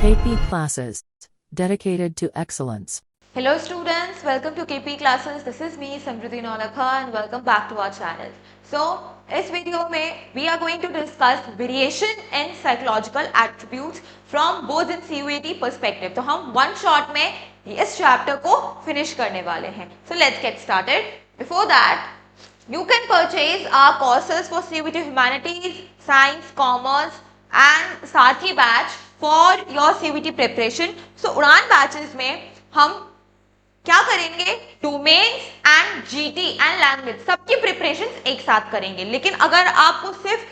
KP classes dedicated to excellence. Hello students, welcome to KP classes. This is me Samruddhi Nolakha and welcome back to our channel. So इस video में we are going to discuss variation in psychological attributes from both in CUET perspective. तो हम one shot में इस chapter को finish करने वाले हैं. So let's get started. Before that, you can purchase our courses for CUET Humanities, Science, Commerce and साथी batch for your CUET preparation. So उड़ान batches में हम क्या करेंगे, domains and GT and language सबकी प्रिपरेशन एक साथ करेंगे. लेकिन अगर आपको सिर्फ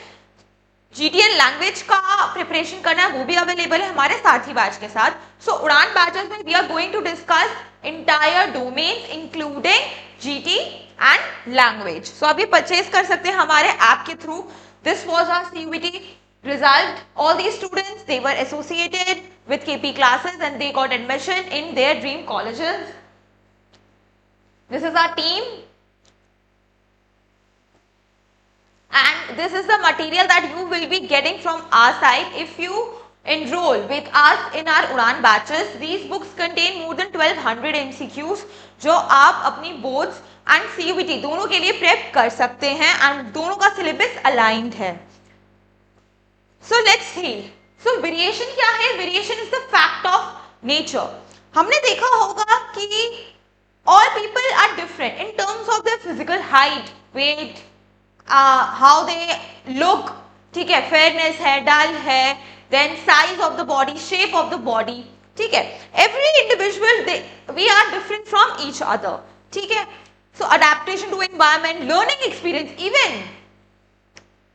जीटी एंड लैंग्वेज का प्रिपरेशन करना है वो भी अवेलेबल है हमारे साथी बैच के साथ. सो उड़ान बैचेस में we are going to discuss entire domains including GT and language. So आप ये परचेज कर सकते हैं हमारे ऐप के through. This was our CUET result. All these students, they were associated with KP classes and they got admission in their dream colleges. This is our team and this is the material that you will be getting from our side if you enroll with us in our Udan batches. These books contain more than 1200 MCQs जो आप अपनी boards and CUET दोनों के लिए prep कर सकते हैं and दोनों का syllabus aligned है. So let's see. So variation क्या है? Variation is the fact of nature. हमने देखा होगा कि all people are different in terms of their physical height, weight, how they look. ठीक है, fairness है, dull है, then size of the body, shape of the body. ठीक है, every individual we are different from each other. ठीक है, so adaptation to environment, learning experience, even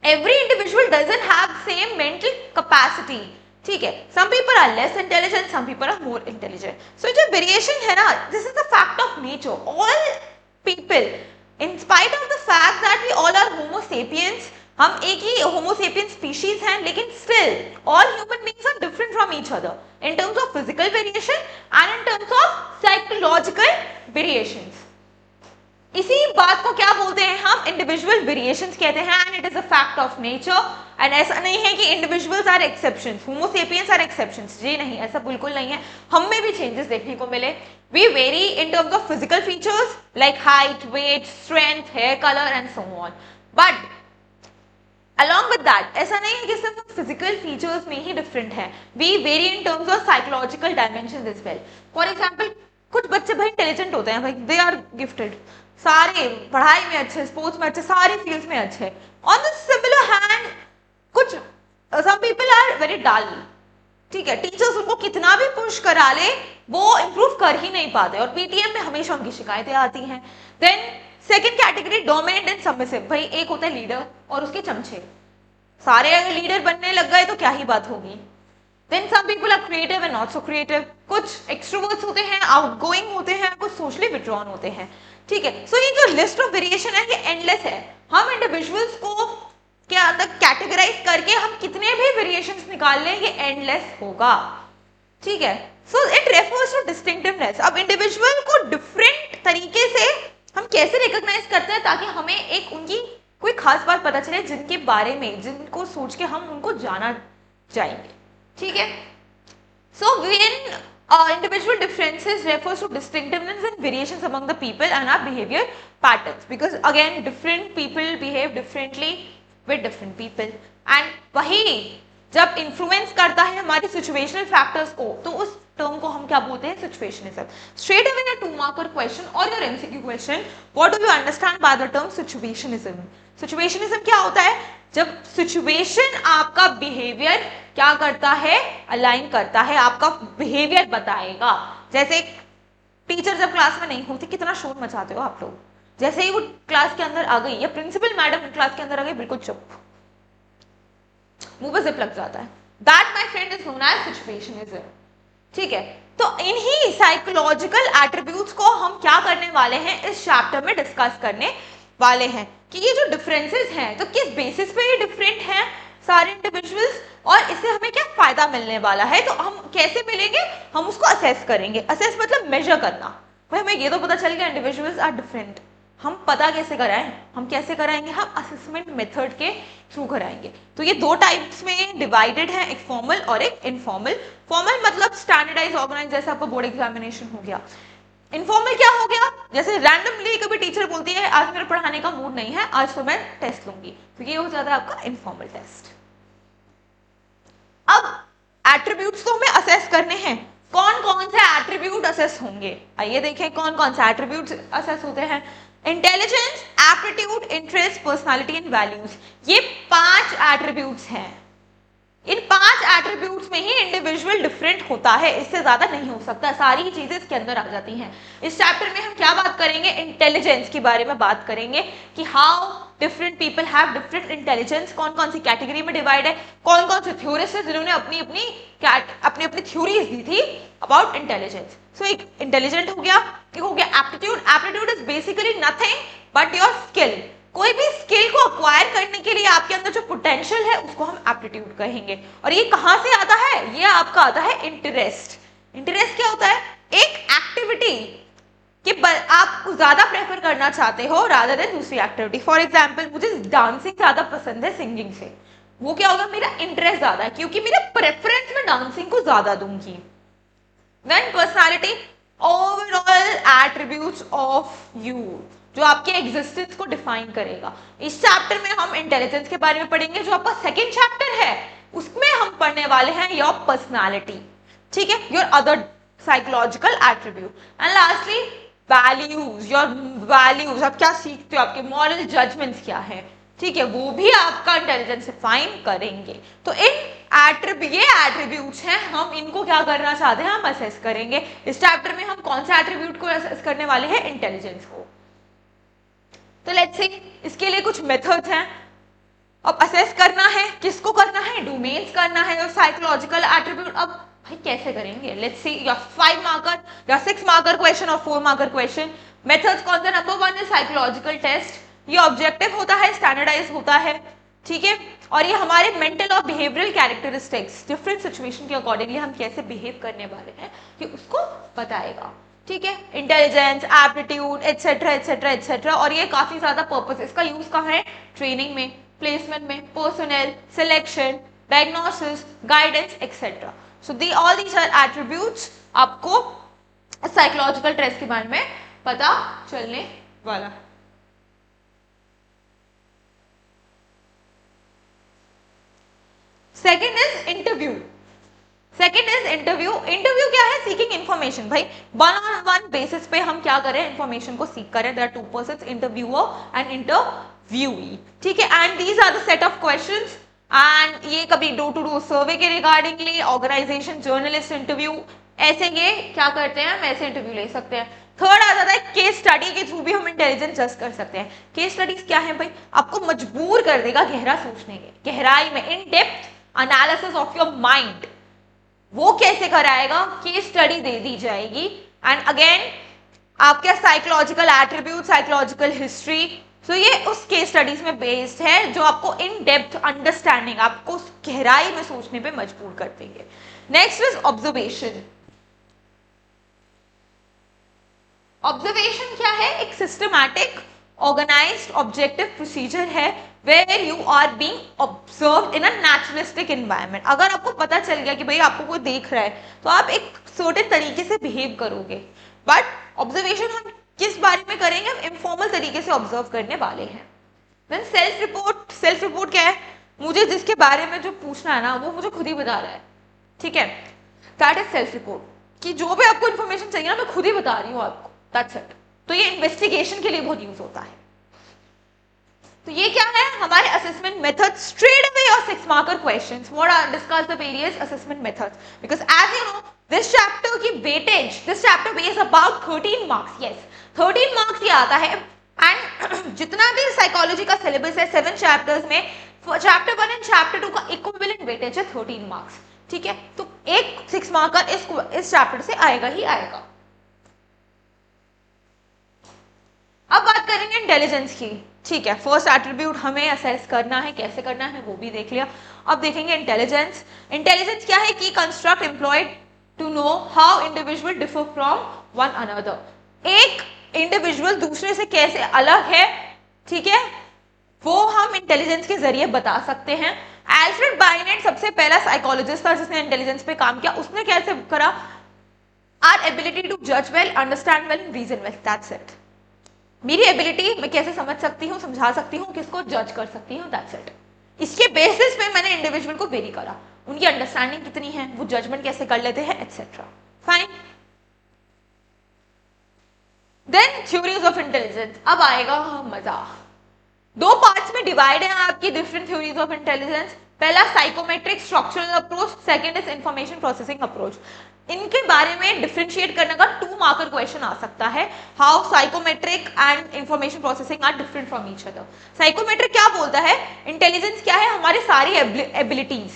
every individual doesn't have same mental capacity. ठीक है, some people are less intelligent, some people are more intelligent. So जो variation है ना, this is the fact of nature. All people, in spite of the fact that we all are Homo sapiens, हम एक ही Homo sapiens species हैं, लेकिन still all human beings are different from each other in terms of physical variation and in terms of psychological variations. इसी बात को क्या बोलते हैं हम, इंडिविजुअल वेरिएशंस कहते हैं and it is a fact of nature. And ऐसा नहीं है कि individuals are exceptions, homo sapiens are exceptions. जी नहीं, ऐसा बिल्कुल नहीं है. हम में भी चेंजेस देखने को मिले. We vary in terms of physical features like height, weight, strength, hair colour and so on. But along with that ऐसा नहीं है कि सिर्फ फिजिकल फीचर्स में ही डिफरेंट है. We vary in terms of psychological dimension as well. For example कुछ बच्चे भाई इंटेलिजेंट होते हैं, भाई दे आर गिफ्टेड, सारे पढ़ाई में अच्छे, स्पोर्ट्स में अच्छे, सारी फील्ड्स में अच्छे. ऑन द सिमिलर हैंड कुछ some people are very dull. ठीक है, टीचर्स उनको कितना भी पुश करा ले वो इंप्रूव कर ही नहीं पाते और पीटीएम में हमेशा उनकी शिकायतें आती हैं. Then second category dominant and submissive. भाई एक होता है लीडर और उसके चमचे. सारे अगर लीडर बनने लग गए तो क्या ही बात होगी. Then some people are creative and not so creative. कुछ extroverts होते हैं, outgoing होते हैं, कुछ socially withdrawn होते हैं. ठीक है, so ये जो list of variation है ये endless है. हम individuals को के अंदर categorize करके हम कितने भी variations निकाल लें ये endless होगा. ठीक है, so it refers to distinctiveness. अब individual को different तरीके से हम कैसे recognize करते हैं ताकि हमें एक उनकी कोई खास बात पता चले जिनके बारे में, जिनको सोच के हम उनको जाना चाहेंगे. ठीक है, so when individual differences refers to distinctiveness and variations among the people and our behavior patterns, because again different people behave differently with different people and वही जब influence करता है हमारे situational factors को तो उस term को हम क्या बोलते हैं, situationism. Straight away a 2-marker question or your MCQ question, what do you understand by the term situationism? Situationism क्या होता है, जब सिचुएशन आपका बिहेवियर क्या करता है, अलाइन करता है, आपका बिहेवियर बताएगा. जैसे टीचर जब क्लास में नहीं होती कितना शोर मचाते हो आप लोग, जैसे ही वो क्लास के अंदर आ गई या प्रिंसिपल मैडम क्लास के अंदर आ गई बिल्कुल चुप, मुंह पे जिप लग जाता है. That my friend is known as situationism. ठीक है, तो इन्हीं साइकोलॉजिकल एट्रीब्यूट्स को हम क्या करने वाले हैं इस चैप्टर में डिस्कस करने वाले हैं कि ये जो डिफरेंसेस हैं तो किस बेसिस पे ये डिफरेंट हैं सारे इंडिविजुअल्स और इससे हमें क्या फायदा मिलने वाला है. तो हम कैसे मिलेंगे, हम उसको असेस करेंगे. असेस मतलब मेजर करना. भाई हमें ये तो पता चल गया इंडिविजुअल्स आर डिफरेंट, हम पता कैसे कराएं, हम कैसे कराएंगे, हम असेसमेंट मेथड के थ्रू कराएंगे। तो ये दो टाइप्स में डिवाइडेड है, एक फॉर्मल और एक इनफॉर्मल। फॉर्मल मतलब स्टैंडर्डाइज ऑर्गेनाइज, जैसे आपका बोर्ड एग्जामिनेशन हो गया। इनफॉर्मल क्या हो गया, जैसे रैंडमली कभी टीचर बोलती है आज मेरा पढ़ाने का मूड नहीं है, आज तो मैं टेस्ट लूंगी, तो ये हो जाता है आपका इनफॉर्मल टेस्ट। अब एट्रीब्यूट्स तो हमें असेस करने हैं, कौन कौन से एट्रीब्यूट असेस होंगे, आइए देखें कौन कौन से एट्रीब्यूट्स असेस होते हैं। Intelligence, aptitude, interest, personality and values, ये 5 एट्रीब्यूट्स हैं। इन 5 एट्रीब्यूट्स में ही इंडिविजुअल डिफरेंट होता है, इससे ज्यादा नहीं हो सकता, सारी ही चीजें इसके अंदर आ जाती हैं। इस चैप्टर में हम क्या बात करेंगे, इंटेलिजेंस के बारे में बात करेंगे कि how different people have different intelligence, कौन कौन सी कैटेगरी में डिवाइड है, कौन कौन से थ्योरिस्ट है जिन्होंने अपनी अपनी थ्योरीज दी थी अबाउट इंटेलिजेंस। सो एक इंटेलिजेंट हो गया, एक हो गया aptitude. Aptitude is basically nothing but your skill, कोई भी स्किल को अक्वायर करने के लिए आपके अंदर जो पोटेंशियल है उसको हम एप्टीट्यूड कहेंगे। और ये कहां से आता है, ये आपका आता है इंटरेस्ट। इंटरेस्ट क्या होता है, एक एक्टिविटी कि आप ज्यादा प्रेफर करना चाहते हो रादर देन दूसरी एक्टिविटी। फॉर एग्जाम्पल मुझे डांसिंग ज्यादा पसंद है सिंगिंग से, वो क्या होगा, मेरा इंटरेस्ट ज्यादा है क्योंकि मेरा प्रेफरेंस में डांसिंग को ज्यादा दूंगी। Then personality, overall attributes of you, जो आपके एग्जिस्टेंस को डिफाइन करेगा। इस चैप्टर में हम इंटेलिजेंस के बारे में पढ़ेंगे, जो आपका सेकंड चैप्टर है उसमें हम पढ़ने वाले हैं योर पर्सनालिटी, ठीक है, your other psychological attribute. And lastly values, your values, आप क्या सीखते हो, आपके मॉरल जजमेंट्स क्या है, ठीक है, वो भी आपका इंटेलिजेंस डिफाइन करेंगे। तो इन ये एट्रीब्यूट्स हैं, हम इनको क्या करना चाहते हैं, हम असेस करेंगे। इस चैप्टर में हम कौन सा एट्रीब्यूट को असेस करने वाले हैं, इंटेलिजेंस को। तो लेट्स सी, इसके लिए कुछ मेथड्स हैं। अब असेस करना है, किसको करना है, डोमेन्स करना है और साइकोलॉजिकल एट्रीब्यूट। अब भाई कैसे करेंगे, लेट्स सी, या 5 मार्कर या 6 मार्कर क्वेश्चन और 4 मार्कर क्वेश्चन। मेथड्स कौन सा, नंबर 1 है साइकोलॉजिकल टेस्ट, ये ऑब्जेक्टिव होता है, स्टैंडर्डाइज होता है, ठीक है, और ये हमारे मेंटल और बिहेवियरल कैरेक्टरिस्टिक्स डिफरेंट सिचुएशन के अकॉर्डिंगली हम कैसे बिहेव करने वाले हैं कि उसको बताएगा, ठीक है। Intelligence, aptitude, etcetera etcetera etcetera. और ये काफी ज्यादा पर्पस, इसका यूज कहाँ है, ट्रेनिंग में, प्लेसमेंट में, personal selection, diagnosis, guidance etcetera. So all these are attributes, आपको साइकोलॉजिकल टेस्ट के बारे में पता चलने वाला। Second is interview. Second is interview. Interview क्या है, सीकिंग इन्फॉर्मेशन। भाई 1-on-1 बेसिस पे हम क्या करें, इन्फॉर्मेशन को सीख करें। There are 2 persons, interviewer and interviewee, ठीक है। And these are the set of questions, and ये कभी डोर टू डोर सर्वे के रिगार्डिंगली, ऑर्गेनाइजेशन, जर्नलिस्ट इंटरव्यू, ऐसे ये क्या करते हैं, हम ऐसे इंटरव्यू ले सकते हैं। थर्ड आ जाता है केस स्टडी के थ्रू भी हम इंटेलिजेंस जज कर सकते हैं। केस स्टडीज क्या है भाई, आपको मजबूर कर देगा गहरा सोचने के, गहराई में, in depth analysis of your mind. वो कैसे कराएगा, केस स्टडी दे दी जाएगी। एंड अगेन आपके साइकोलॉजिकल एट्रीब्यूट, साइकोलॉजिकल हिस्ट्री, सो ये उस केस स्टडीज में बेस्ड है जो आपको इन डेप्थ अंडरस्टैंडिंग, आपको गहराई में सोचने पे मजबूर कर देंगे। Next is observation. ऑब्जर्वेशन क्या है, एक सिस्टमैटिक ऑर्गेनाइज्ड ऑब्जेक्टिव प्रोसीजर है where you are being observed in a naturalistic environment। अगर आपको पता चल गया कि भाई आपको कोई देख रहा है तो आप एक certain तरीके से बिहेव करोगे। बट ऑब्जर्वेशन हम किस बारे में करेंगे, हम इनफॉर्मल तरीके से ऑब्जर्व करने वाले हैं। Then self report. Self report क्या है, मुझे जिसके बारे में जो पूछना है ना वो मुझे खुद ही बता रहा है, ठीक है, दैट इज सेल्फ रिपोर्ट, कि जो भी आपको इन्फॉर्मेशन चाहिए ना मैं खुद ही बता रही हूँ आपको, दैट्स इट। तो ये इन्वेस्टिगेशन के लिए बहुत यूज होता है। तो ये क्या है, हमारे assessment methods. Straight away your 6 marker questions, what are discuss the various assessment methods, because as you know this chapter की weightage, this chapter base about 13 marks, yes 13 marks ये आता है। एंड जितना भी साइकोलॉजी का सिलेबस है 7 chapters में, chapter 1 and chapter 2 का इक्विवेलेंट वेटेज है 13 मार्क्स, ठीक है। तो एक 6 मार्कर इस चैप्टर से आएगा ही आएगा। अब बात करेंगे इंटेलिजेंस की, ठीक है। फर्स्ट एट्रीब्यूट हमें असेस करना है, कैसे करना है वो भी देख लिया। अब देखेंगे इंटेलिजेंस। इंटेलिजेंस क्या है, की construct employed to know how individual differ from one another. एक इंडिविजुअल दूसरे से कैसे अलग है, ठीक है, वो हम इंटेलिजेंस के जरिए बता सकते हैं। एल्फ्रेड बाइनेट सबसे पहला साइकोलॉजिस्ट था जिसने इंटेलिजेंस पे काम किया। उसने कैसे करा? आर एबिलिटी टू जज well, understand well, reason well, that's it. मेरी एबिलिटी मैं कैसे समझ सकती हूँ, समझा सकती हूँ, किसको जज कर सकती हूँ, दैट्स इट। इसके बेसिस पे मैंने इंडिविजुअल को वेरी करा, उनकी अंडरस्टैंडिंग कितनी है, वो जजमेंट कैसे कर लेते हैं, etcetera. Fine. Then theories of intelligence, अब आएगा मजा। दो पार्ट्स में डिवाइड है आपकी डिफरेंट थ्योरीज ऑफ इंटेलिजेंस। पहला psychometric structural approach, second is information processing approach. इनके बारे में डिफरेंशिएट करने का 2 मार्कर क्वेश्चन आ सकता है। How psychometric and information processing are different from each other. Psychometric क्या बोलता है? इंटेलिजेंस क्या है? हमारी सारी एबिलिटीज,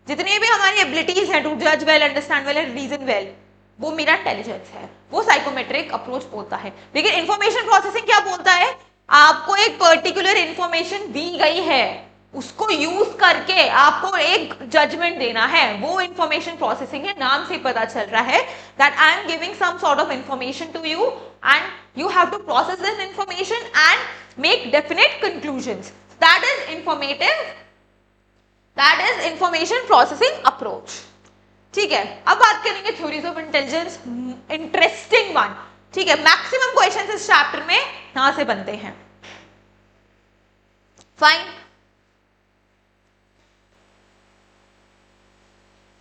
जितनी भी हमारी एबिलिटीज है टू जज well, understand well and reason well, वो मेरा इंटेलिजेंस है, वो साइकोमेट्रिक अप्रोच बोलता है। लेकिन इंफॉर्मेशन प्रोसेसिंग क्या बोलता है? आपको एक पर्टिकुलर इंफॉर्मेशन दी गई है, उसको यूज करके आपको एक जजमेंट देना है, वो इंफॉर्मेशन प्रोसेसिंग है। नाम से पता चल रहा है that I am giving some sort of information to you and you have to process this information and make definite conclusions. That is informative, that is information processing approach. ठीक है, अब बात करेंगे theories of intelligence, interesting one. ठीक है, maximum questions इस chapter में यहां से बनते हैं। Fine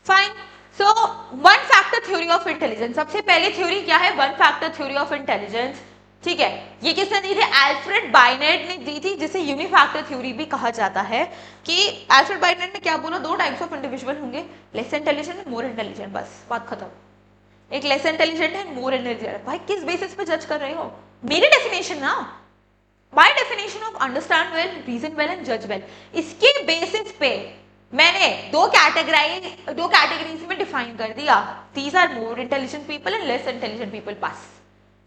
fine. So one factor theory of intelligence, सबसे पहली थ्योरी क्या है? One factor theory of intelligence. ठीक है, ये किसने दी थी? एल्फ्रेड बाइनेट ने दी थी, जिसे यूनिफैक्टर थ्योरी भी कहा जाता है। कि एल्फ्रेड बाइनेट ने क्या बोला? 2 टाइप्स ऑफ इंडिविजुअल होंगे, लेस इंटेलिजेंट, मोर इंटेलिजेंट, बस बात खत्म। एक लेस इंटेलिजेंट है, मोर इंटेलिजेंट। भाई किस बेसिस पे जज कर रहे हो? मेरी डेफिनेशन ना, by definition of understand well, reason well and जज वेल, इसके बेसिस पे मैंने दो कैटेगरीज में डिफाइन कर दिया। These are more intelligent people and less intelligent people. बस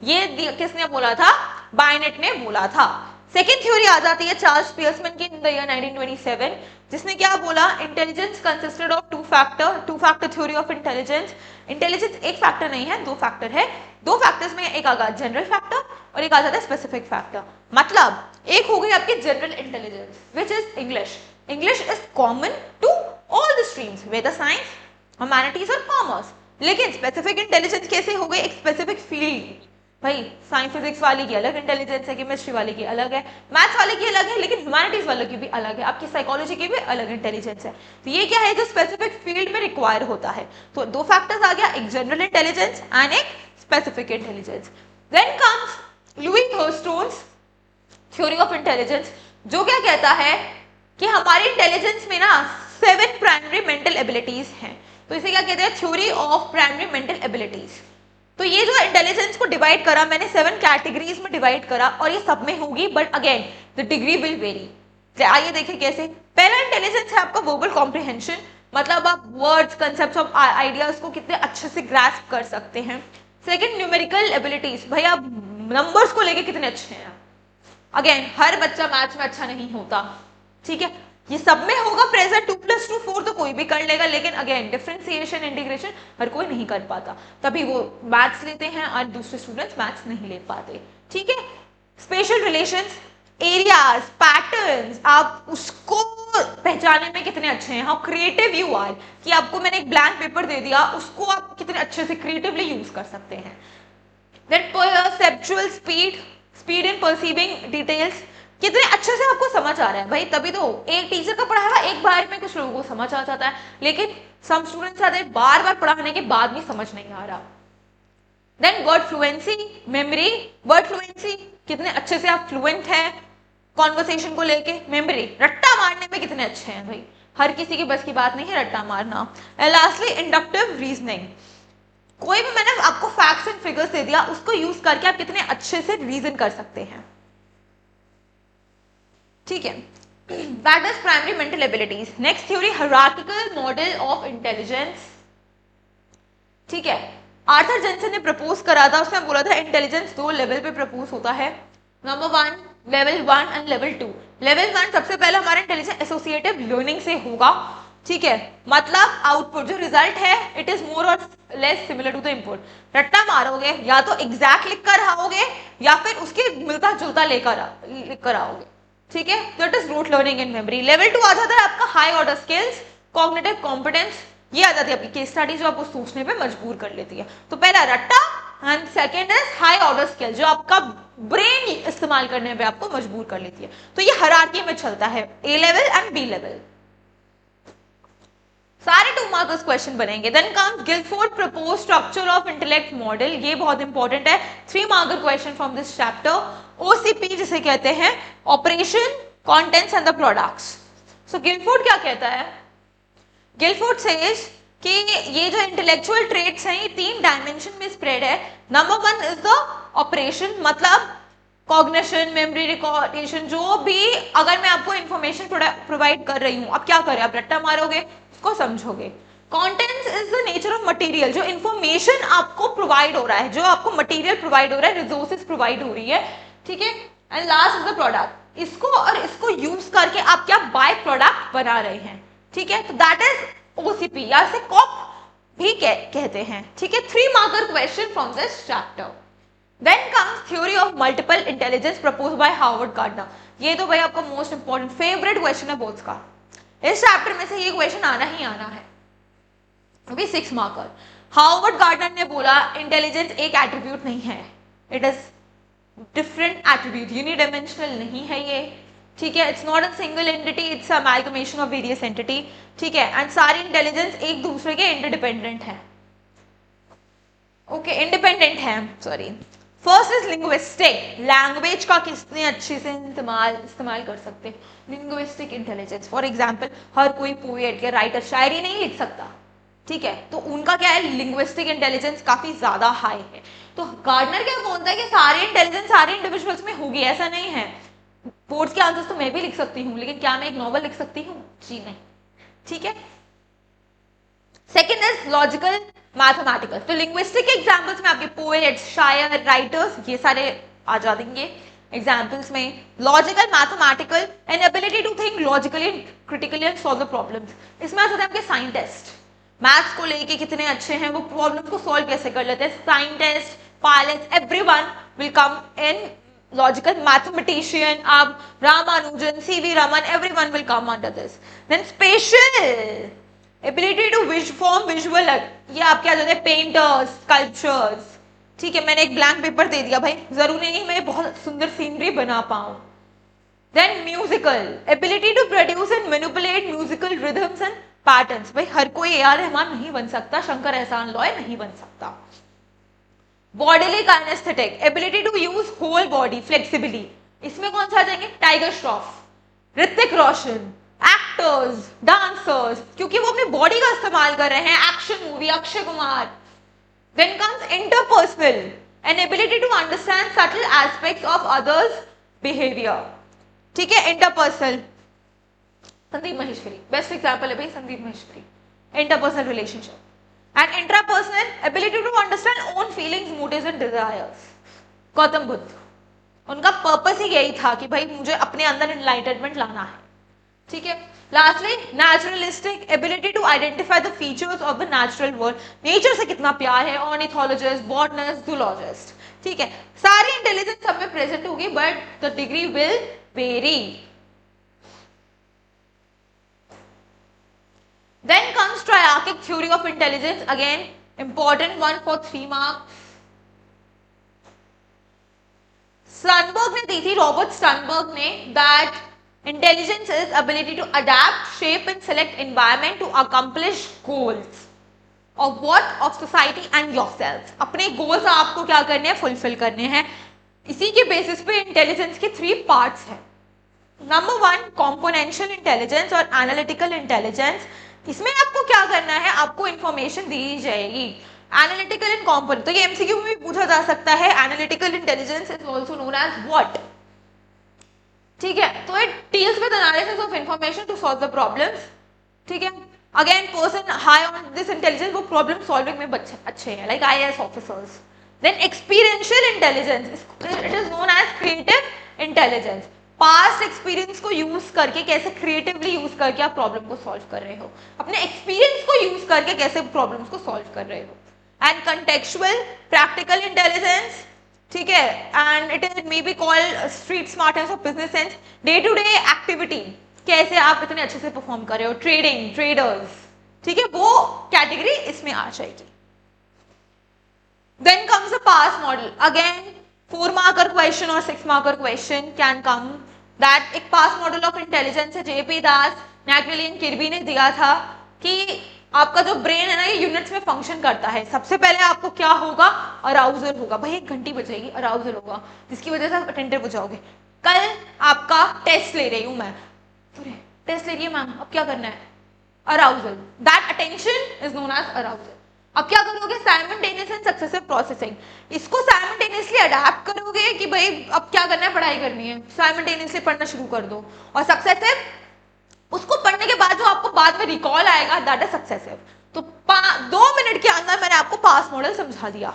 ये किसने बोला था? बाइनेट ने बोला था। सेकेंड थ्योरी आ जाती है चार्ल्स पियर्समैन की इन द ईयर 1927, जिसने क्या बोला? Intelligence consisted of two factor theory of intelligence. Intelligence एक फैक्टर नहीं है, 2 फैक्टर है। 2 फैक्टर्स में एक आ गया जनरल फैक्टर और एक आ जाता है स्पेसिफिक फैक्टर। मतलब एक हो गई आपकी general intelligence which is English. English is common to all the streams, whether science, humanities और कॉमर्स। लेकिन स्पेसिफिक इंटेलिजेंस कैसे हो गई? एक स्पेसिफिक फील्ड। भाई साइंस फिजिक्स वाले की अलग इंटेलिजेंस है, केमिस्ट्री वाले की अलग है, मैथ्स वाले की अलग है, लेकिन ह्यूमैनिटीज वालों की भी अलग है, आपकी साइकोलॉजी की भी अलग इंटेलिजेंस है। तो ये क्या है? जो स्पेसिफिक फील्ड में रिक्वायर होता है। तो 2 फैक्टर्स आ गया, एक जनरल इंटेलिजेंस एंड एक specific intelligence. Then comes Louis Thurstone's theory of intelligence, जो क्या कहता है कि हमारी इंटेलिजेंस में ना 7 प्राइमरी मेंटल एबिलिटीज हैं। तो इसे क्या कहते हैं? Theory of primary mental abilities. तो ये जो इंटेलिजेंस को डिवाइड करा मैंने 7 कैटेगरीज में डिवाइड करा, और ये सब में होगी, but again the degree will very. आइए देखें कैसे। पहला इंटेलिजेंस है आपका वर्बल कॉम्प्रिहेंशन, मतलब आप वर्ड्स, कंसेप्ट्स ऑफ आइडियाज को कितने अच्छे से ग्रास्प कर सकते हैं। सेकंड न्यूमेरिकल एबिलिटीज, भाई आप नंबर्स को लेके कितने अच्छे हैं। अगेन हर बच्चा मैथ्स में अच्छा नहीं होता, ठीक है, ये सब में होगा प्रेजेंट। 2 + 2 4 तो कोई भी कर लेगा, लेकिन अगेन डिफरेंशिएशन, इंटीग्रेशन हर कोई नहीं कर पाता, तभी वो मैथ्स लेते हैं और दूसरे स्टूडेंट्स मैथ्स नहीं ले पाते। ठीक है, स्पेशल रिलेशंस, एरियाज, पैटर्न्स, आप उसको पहचानने में कितने अच्छे हैं, हाउ क्रिएटिव यू आर, कि आपको मैंने एक ब्लैंक पेपर दे दिया, उसको आप कितने अच्छे से क्रिएटिवली यूज कर सकते हैं। Then perceptual speed, speed in perceiving details, कितने अच्छे से आपको समझ आ रहा है। भाई तभी तो एक टीचर का पढ़ाया हुआ एक बार में कुछ लोगों को समझ आ जाता है, लेकिन सम स्टूडेंट्स आते हैं बार बार पढ़ाने के बाद भी समझ नहीं आ रहा। Then word fluency, memory, word fluency, कितने अच्छे से आप फ्लुएंट हैं कॉन्वर्सेशन को लेके। मेमोरी, रट्टा मारने में कितने अच्छे हैं, भाई हर किसी की बस की बात नहीं है रट्टा मारना। एंड लास्टली इंडक्टिव रीजनिंग, कोई भी मैंने आपको फैक्ट्स एंड फिगर्स दे दिया, उसको यूज करके आप कितने अच्छे से रीजन कर सकते हैं। ठीक है, that is primary mental abilities. Next theory, hierarchical model of intelligence. ठीक है, आर्थर जेनसन ने प्रपोज करा था, उसने बोला था इंटेलिजेंस 2 लेवल पे प्रपोज होता है। Number 1 level 1 and level 2। Level 1 सबसे पहले हमारा इंटेलिजेंस एसोसिएटिव लर्निंग से होगा। ठीक है, मतलब आउटपुट जो रिजल्ट है it is more or less similar to the input. रट्टा मारोगे या तो एग्जैक्ट लिख कर आओगे या फिर उसके मिलता जुलता लिख कर आओगे। ठीक है, that is rote learning and memory. Level 2 आ जाता है आपका high order skills, cognitive competence, ये आ जाती है आपकी केस स्टडी जो आपको सोचने पे मजबूर कर लेती है। तो पहला रट्टा and second is high order skill जो आपका ब्रेन इस्तेमाल करने पे आपको मजबूर कर लेती है। तो ये हायरार्की में चलता है, A level and B level. सारे 2 मार्क्स क्वेश्चन बनेंगे। Then comes Guilford propose structure of intellect model, ये बहुत इंपॉर्टेंट है, 3 marker question from this chapter. OCP जिसे कहते हैं, operation, contents and the products. So Guilford क्या कहता है, गिलफोर्ड सेज कि ये जो इंटेलेक्चुअल ट्रेट्स हैं ये 3 डायमेंशन में स्प्रेड है। नंबर 1 इज द ऑपरेशन, मतलब कॉग्निशन, मेमोरी रिकॉर्डेशन, जो भी अगर मैं आपको इंफॉर्मेशन प्रोवाइड कर रही हूँ, अब क्या करें, आप रट्टा मारोगे, उसको समझोगे। Contents is the nature of material, जो इंफॉर्मेशन आपको प्रोवाइड हो रहा है, जो आपको मटेरियल प्रोवाइड हो रहा है, रिसोर्सेज प्रोवाइड हो रही है, ठीक है। And last is the product, इसको और इसको यूज करके आप क्या बाय प्रोडक्ट बना रहे हैं, ठीक है। तो दैट इज ओसीपी या से कॉप भी कहते हैं, ठीक है। 3 marker question from this chapter. Then comes theory of multiple intelligence proposed by Howard Gardner। ये तो भाई आपका मोस्ट इंपॉर्टेंट फेवरेट क्वेश्चन है बोर्ड्स का, इस चैप्टर में से ये क्वेश्चन आना ही आना है, अभी 6 मार्कर। हार्वर्ड गार्डनर ने बोला इंटेलिजेंस एक एट्रीब्यूट नहीं है, it is different attribute, unidimensional नहीं है ये, ठीक है। It's not a single entity, it's amalgamation of various entity, ठीक है। एंड सारी इंटेलिजेंस एक दूसरे के इंटरडिपेंडेंट है, ओके, इंडिपेंडेंट है, sorry. First is linguistic, language का कितने अच्छे से इस्तेमाल कर सकते हैं, लिंग्विस्टिक इंटेलिजेंस। फॉर एग्जाम्पल हर कोई पोएट या राइटर शायरी नहीं लिख सकता, ठीक है, तो उनका क्या है, लिंग्विस्टिक इंटेलिजेंस काफी ज्यादा हाई है। तो गार्डनर क्या बोलता है कि सारी इंटेलिजेंस सारे इंडिविजुअल्स में होगी, ऐसा नहीं है। बोर्ड्स के आंसर्स तो मैं भी लिख सकती हूँ, लेकिन क्या मैं एक नॉवल लिख सकती हूँ, जी नहीं, ठीक है। सेकेंड इज लॉजिकल मैथमेटिकल, तो लिंग्विस्टिक एग्जाम्पल्स में आपके पोएट्स, शायर, राइटर्स, ये सारे आ जाएंगे एग्जाम्पल्स में। Logical, mathematical, and ability to think logically, critically and solve the problems. इसमें आ जाते हैं आपके साइंटिस्ट, मैथ्स को लेके कितने अच्छे हैं, वो प्रॉब्लम्स को सॉल्व कैसे कर लेते हैं, scientist, pilots, everyone will come in logical. Mathematician, अब Ramanujan, C V Raman, everyone will come under this. Then special ability to form visual, ये आप क्या जाते हैं, पेंटर्स, स्कल्पचर्स, ठीक है। मैंने एक ब्लैंक पेपर दे दिया भाई, जरूरी नहीं मैं बहुत सुंदर सीनरी बना पाऊं। Then musical ability to produce and manipulate musical rhythms and patterns, भाई हर कोई ए.आर. रहमान नहीं बन सकता, शंकर एहसान लॉय नहीं बन सकता। Bodily kinesthetic ability to use whole body flexibly, इसमें कौन सा आ जाएंगे, टाइगर श्रॉफ, ऋतिक रोशन, एक्टर्स, डांसर्स, क्योंकि वो अपनी बॉडी का इस्तेमाल कर रहे हैं, action movie, Akshay Kumar. Then comes interpersonal, an ability to understand subtle aspects of others behaviour, ठीक है। Interpersonal, Sandeep Maheshwari best example है भाई, Sandeep Maheshwari, interpersonal relationship. And intrapersonal ability to understand own feelings, motives and desires. Gautam Buddha, उनका पर्पस ही यही था कि भाई मुझे अपने अंदर एनलाइटनमेंट लाना है, ठीक है। Lastly naturalistic ability to identify the features of the natural world, nature से कितना प्यार है, ऑर्निथोलॉजिस्ट, बॉटनिस्ट, जूलॉजिस्ट, ठीक है। सारी इंटेलिजेंस सब में प्रेजेंट होगी, but the degree will vary. Then comes triarchic theory of intelligence, again important one for 3 marks. Sternberg ने दी थी, रॉबर्ट स्टर्नबर्ग ने, that intelligence is ability to adapt, shape and select environment to accomplish goals of what, of society and yourself। अपने goals आपको क्या करने हैं, fulfil करने हैं। इसी के बेसिस पे इंटेलिजेंस के 3 पार्ट्स हैं। नंबर 1 कॉम्पोनेंशियल इंटेलिजेंस और एनालिटिकल इंटेलिजेंस। इसमें आपको क्या करना है, आपको इंफॉर्मेशन दी जाएगी, एनालिटिकल एंड कॉम्पोनेंट। तो ये एमसीक्यू में भी पूछा जा सकता है, analytical intelligence is also known as what, ठीक है। तो it deals with analysis of information to solve the problems, ठीक है। Again person high on this intelligence, वो प्रॉब्लम सॉल्विंग में अच्छे हैं, like IAS officers. Then experiential intelligence, it is known as creative intelligence. Past experience को use करके कैसे creatively use करके आप प्रॉब्लम को सॉल्व कर रहे हो, अपने एक्सपीरियंस को यूज करके कैसे प्रॉब्लम्स को सॉल्व कर रहे हो। एंड कंटेक्चुअल प्रैक्टिकल इंटेलिजेंस, ठीक है, and it may be called street smartness और business sense. Day to day activity, कैसे आप इतने अच्छे से परफॉर्म कर रहे हो, ट्रेडिंग, ट्रेडर्स, ठीक है, वो कैटेगरी इसमें आ जाएगी। Then comes the pass model. Again, 4 marker question or 6 marker question can come. That एक pass model of intelligence है, JP दास, मैकमिलियन किर्बी ने दिया था कि आपका जो ब्रेन है ना, ये यूनिट्स में फंक्शन करता है। सबसे पहले आपको क्या होगा, अराउजल होगा, भाई एक घंटी बजेगी, अराउजल होगा, जिसकी वजह से आप अटेंटिव हो जाओगे। कल आपका टेस्ट ले रही हूं मैं, टेस्ट ले रही है मैम, अब क्या करना है, arousal, that attention is known as arousal. अब क्या करोगे, साइमल्टेनियस एंड सक्सेसिव प्रोसेसिंग, इसको साइमल्टेनियसली अडैप्ट करोगे कि भाई अब क्या करना है, पढ़ाई करनी है, साइमल्टेनियसली पढ़ना शुरू कर दो। और सक्सेसिव, उसको पढ़ने के बाद जो आपको बाद में रिकॉल आएगा, दैट इज सक्सेसिव। तो 2 मिनट के अंदर मैंने आपको पास मॉडल समझा दिया,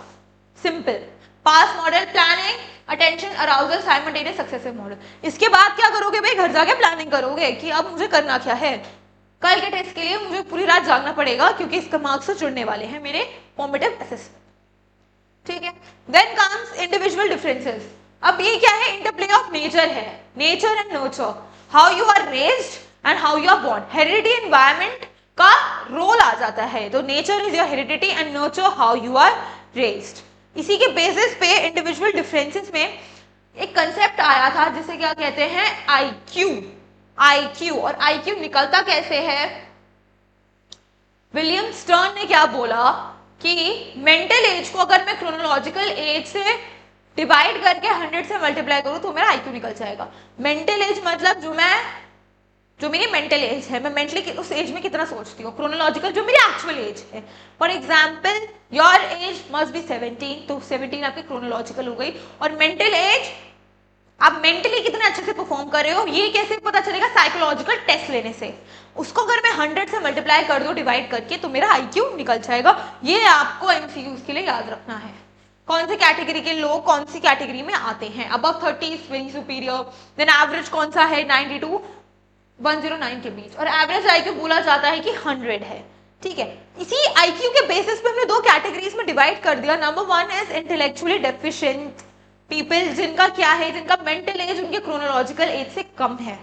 simple. PASS model, planning, attention, arousal, simultaneous, successive model. इसके बाद क्या करोगे भाई, घर जाके प्लानिंग करोगे कि अब मुझे करना क्या है, कल के टेस्ट के लिए मुझे पूरी रात जागना पड़ेगा क्योंकि इसका मार्क्स तो जुड़ने वाले हैं मेरे फॉर्मेटिव असेसमेंट, ठीक है। Then comes individual differences. अब ये क्या है, इंटरप्ले ऑफ नेचर है, nature and nurture, how you are raised and how you are born, heredity environment का रोल आ जाता है। तो nature is your heredity and nurture how you are raised. इसी के बेसिस पे इंडिविजुअल डिफरेंसेस में एक कंसेप्ट आया था जिसे क्या कहते हैं, आईक्यू। आईक्यू, और आईक्यू निकलता कैसे है, विलियम स्टर्न ने क्या बोला कि मेंटल एज को अगर मैं क्रोनोलॉजिकल एज से डिवाइड करके 100 से मल्टीप्लाई करूं तो मेरा आईक्यू निकल जाएगा। मेंटल एज मतलब जो मेरी मेंटल एज है, मैं मेंटली उस एज में कितना सोचती हूँ, क्रोनोलॉजिकल जो मेरी एक्चुअल एज है। For example your age must be 17, तो 17 आपकी क्रोनोलॉजिकल हो गई, और मेंटल एज आप मेंटली कितने अच्छे से परफॉर्म कर रहे हो ये कैसे पता चलेगा, साइकोलॉजिकल टेस्ट लेने से। उसको अगर मैं 100 से मल्टीप्लाई कर दूं डिवाइड करके तो मेरा आईक्यू निकल जाएगा। ये आपको एमसीक्यूज के लिए याद रखना है, कौन सी कैटेगरी के लोग कौन सी कैटेगरी में आते हैं। Above 30 is very superior, then average कौन सा है 92 109 के बीच, और एवरेज आईक्यू बोला जाता है कि 100 है, ठीक है। इसी आईक्यू के बेसिस पे हमने 2 कैटेगरीज में डिवाइड कर दिया। Number 1 is intellectually deficient people, जिनका क्या है, जिनका मेंटल एज उनके क्रोनोलॉजिकल एज से कम है।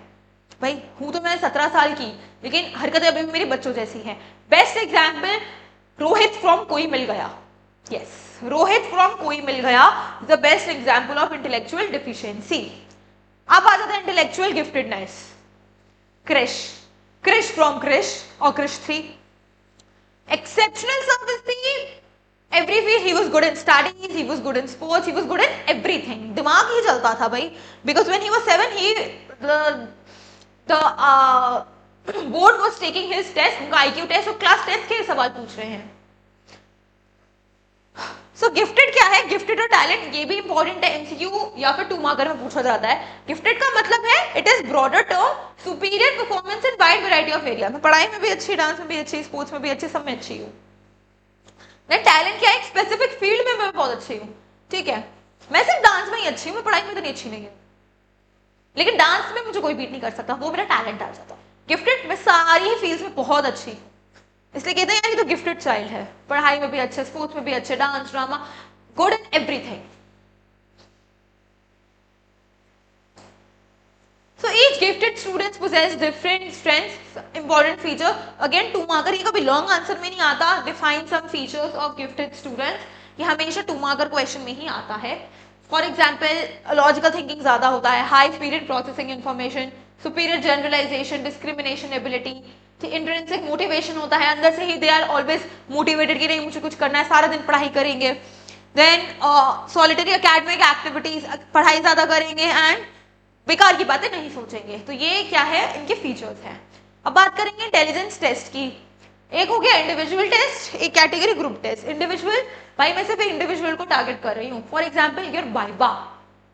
भाई हूं तो मैं 17 साल की, लेकिन हरकतें अभी भी मेरे बच्चों जैसी हैं। बेस्ट एग्जाम्पल रोहित फ्रॉम कोई मिल गया, यस, रोहित फ्रॉम कोई मिल गया, the best example of intellectual deficiency. अब आ जाता है intellectual giftedness, Krrish, Krrish from Krrish और Krrish 3, exceptional self-esteem, every field he was good in studies, he was good in sports, he was good in everything, दिमाग ही चलता था भाई, because when he was 7 he the board was taking his test, उनका IQ test और class 10 के सवाल पूछ रहे हैं। सो गिफ्टेड क्या है, गिफ्टेड और टैलेंट, ये भी इंपॉर्टेंट है, एमसीक्यू या फिर 2 मार्कर में पूछा जाता है। गिफ्टेड का मतलब है it is broader term, superior performance in wide variety of area, मैं पढ़ाई में भी अच्छी, डांस में भी अच्छी, स्पोर्ट्स में भी अच्छी, सब में अच्छी हूँ। देन टैलेंट क्या है, एक स्पेसिफिक फील्ड में मैं बहुत अच्छी हूँ, ठीक है। मैं सिर्फ डांस में ही अच्छी हूँ, मैं पढ़ाई में इतनी अच्छी नहीं हूँ, लेकिन डांस में मुझे कोई बीट नहीं कर सकता, वो मेरा टैलेंट आ जाता। गिफ्टेड मैं सारी ही फील्ड्स में बहुत अच्छी हूँ, इसलिए कहते हैं यार ये तो गिफ्टेड चाइल्ड है, पढ़ाई में भी अच्छे, स्पोर्ट्स में भी अच्छे, dance, drama, good in everything. So each gifted students possess different strengths, important feature. Again 2 marker, ये कभी लॉन्ग आंसर में नहीं आता। Define some features of gifted students, ये हमेशा 2 मार्कर क्वेश्चन में ही आता है। फॉर एग्जाम्पल लॉजिकल थिंकिंग ज्यादा होता है, high speed processing information, superior generalisation, discrimination ability, intrinsic motivation होता है, अंदर से ही दे आर ऑलवेज मोटिवेटेड कि नहीं मुझे कुछ करना है, सारा दिन पढ़ाई करेंगे। देन सॉलिटरी एकेडमिक एक्टिविटीज, पढ़ाई ज्यादा करेंगे एंड बेकार की बातें नहीं सोचेंगे। तो ये क्या है, इनके फीचर्स हैं। अब बात करेंगे इंटेलिजेंस टेस्ट की। एक हो गया इंडिविजुअल टेस्ट, एक कैटेगरी ग्रुप टेस्ट। इंडिविजुअल, भाई मैं सिर्फ इंडिविजुअल को टारगेट कर रही हूँ। फॉर एग्जाम्पल योर वाइवा,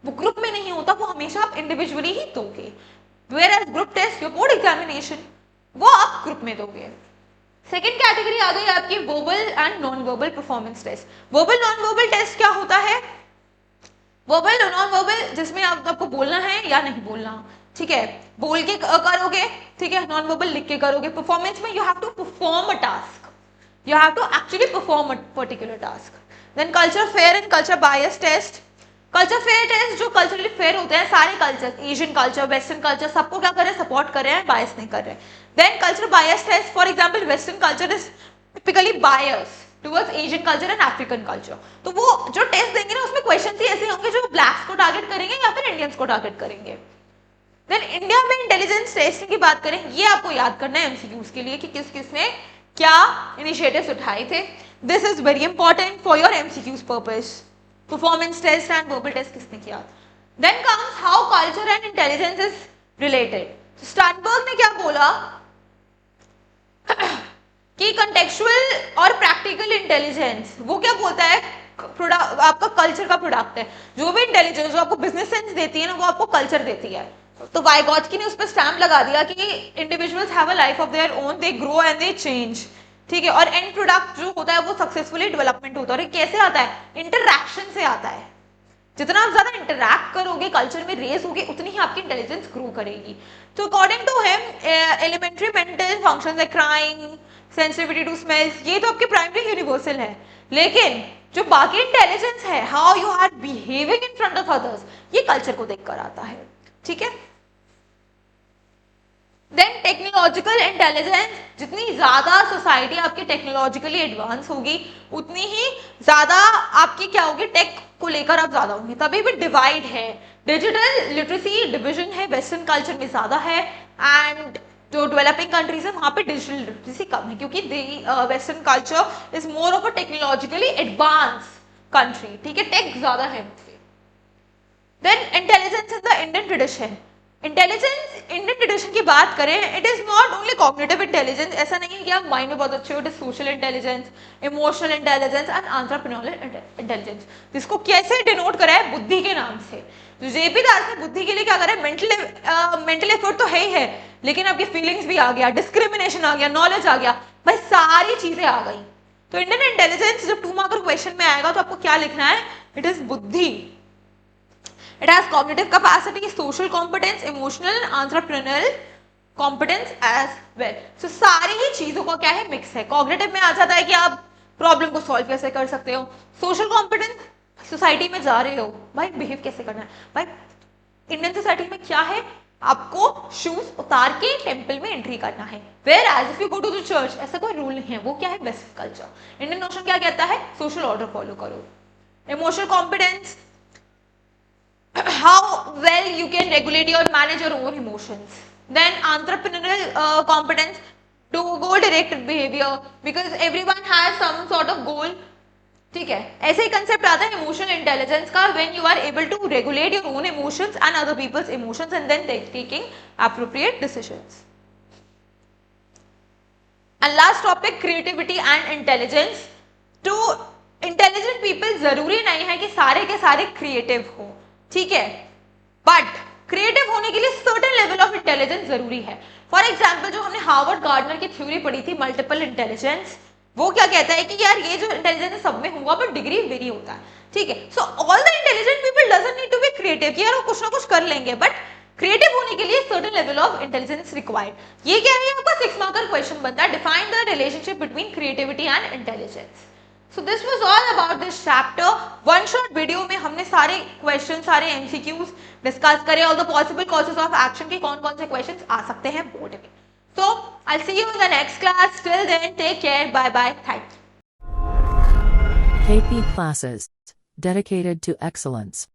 वो ग्रुप में नहीं होता, वो हमेशा आप इंडिविजुअली ही दोगे। Whereas group test, your board examination, वो आप ग्रुप में दोगे। सेकेंड कैटेगरी आ गई आपकी verbal and non verbal performance test. Verbal non verbal test क्या होता है, वर्बल और नॉन वर्बल, जिसमें आपको बोलना है या नहीं बोलना, ठीक है, बोल के करोगे, ठीक है, नॉन वर्बल लिख के करोगे। परफॉर्मेंस में you have to perform a task, you have to actually perform a particular task. Then culture fair and culture bias test. Culture fair test जो कल्चरली फेयर होते हैं, सारे culture, Asian culture, western culture, सबको क्या कर रहे हैं, support कर रहे हैं, बायस नहीं कर रहे हैं. Then culture bias test, for example western culture is typically bias towards Asian culture and African culture. तो वो जो टेस्ट देंगे ना उसमें क्वेश्चन ही ऐसे होंगे जो ब्लैक्स को टारगेट करेंगे या फिर इंडियंस को टारगेट करेंगे. देन इंडिया में इंटेलिजेंस टेस्टिंग की बात करें, ये आपको याद करना है एमसीक्यूज के लिए कि किस किस ने क्या इनिशिएटिव्स उठाए थे. This is very important for your MCQs purpose. Performance test and verbal test किसने किया. Then comes how culture and intelligence is related. Sternberg ने क्या बोला कि कंटेक्चुअल और प्रैक्टिकल इंटेलिजेंस, वो क्या बोलता है, आपका कल्चर का प्रोडक्ट है. जो भी इंटेलिजेंस जो आपको बिजनेस सेंस देती है ना, वो आपको कल्चर देती है. तो वाइगॉट्स्की ने उस पर स्टैम्प लगा दिया कि individuals have a life of their own, they grow and they change. ठीक है, और एंड प्रोडक्ट जो होता है वो सक्सेसफुली डेवलपमेंट होता है. और ये कैसे आता है, इंटरैक्शन से आता है. जितना आप ज्यादा इंटरैक्ट करोगे, कल्चर में रेस होगे, उतनी ही आपकी इंटेलिजेंस ग्रो करेगी. तो according to him elementary mental functions like crying, sensitivity to smells, ये तो आपके प्राइमरी यूनिवर्सल है. लेकिन जो बाकी इंटेलिजेंस है, how you are behaving in front of others, ये कल्चर को देखकर आता है. ठीक है. देन टेक्नोलॉजिकल इंटेलिजेंस, जितनी ज्यादा सोसाइटी आपकी टेक्नोलॉजिकली एडवांस होगी, उतनी ही ज्यादा आपकी क्या होगी, टेक को लेकर आप ज्यादा होंगे. तभी भी डिवाइड है, डिजिटल लिटरेसी डिविजन है, वेस्टर्न कल्चर में ज्यादा है, एंड जो डेवलपिंग कंट्रीज है वहां पे डिजिटल लिटरेसी कम है, क्योंकि western culture is more of a technologically advance country. ठीक है, टेक ज्यादा है. Then intelligence in the Indian tradition. Intelligence Indian tradition की बात करें, it is not only cognitive intelligence. ऐसा नहीं है कि आप माइंड में बहुत अच्छे हो. It is social intelligence, emotional intelligence and entrepreneurial intelligence, जिसको कैसे डिनोट करा है, बुद्धि के नाम से. तो जेपी दास ने बुद्धि के लिए क्या करा है, मेंटल एफर्ट तो है ही है, लेकिन आपकी फीलिंग्स भी आ गया, डिस्क्रिमिनेशन आ गया, नॉलेज आ गया, भाई सारी चीजें आ गई. तो इंडियन इंटेलिजेंस जब 2 मार्क क्वेश्चन में आएगा तो आपको क्या लिखना है, इट इज बुद्धि. It has cognitive capacity, social competence, emotional and entrepreneurial competence as well. So सारी ही चीजों का क्या है, मिक्स है. कॉग्निटिव में आ जाता है कि आप प्रॉब्लम को सॉल्व कैसे कर सकते हो. सोशल कॉम्पिटेंस, सोसाइटी में जा रहे हो, भाई बिहेव कैसे करना है. भाई इंडियन सोसाइटी में क्या है, आपको शूज उतार के टेम्पल में एंट्री करना है. Whereas if you go to the church, ऐसा कोई रूल नहीं है. वो क्या है, वेस्टर्न कल्चर. इंडियन नोशन क्या कहता है, सोशल ऑर्डर फॉलो करो. Emotional competence, how well you can regulate or manage your own emotions. Then entrepreneurial competence, to goal directed behavior, because everyone has some sort of goal. ठीक है, ऐसे ही concept आता है emotional intelligence का, when you are able to regulate your own emotions and other people's emotions and then taking appropriate decisions. And last topic, creativity and intelligence. To intelligent people जरूरी नहीं है कि सारे के सारे क्रिएटिव हो. ठीक है, बट क्रिएटिव होने के लिए सर्टेन लेवल ऑफ इंटेलिजेंस जरूरी है. फॉर एग्जाम्पल जो हमने हार्वर्ड गार्डनर की थ्योरी पढ़ी थी, मल्टीपल इंटेलिजेंस, वो क्या कहता है कि यार ये जो इंटेलिजेंस सब में हुआ, बट डिग्री वेरी होता है. ठीक है, so all the intelligent people doesn't need to be creative, कि यार वो कुछ ना कुछ कर लेंगे, बट क्रिएटिव होने के लिए certain level of intelligence required. ये क्या है, आपका 6 मार्कर क्वेश्चन बनता है, define the relationship between creativity and intelligence. So this was all about this chapter. One short video में हमने सारे questions, सारे MCQs discuss करे, all the possible causes of action के कौन-कौन से questions आ सकते हैं बोर्ड में. So I'll see you in the next class. Till then, take care. Bye bye. Thank you. KP Classes. Dedicated to excellence.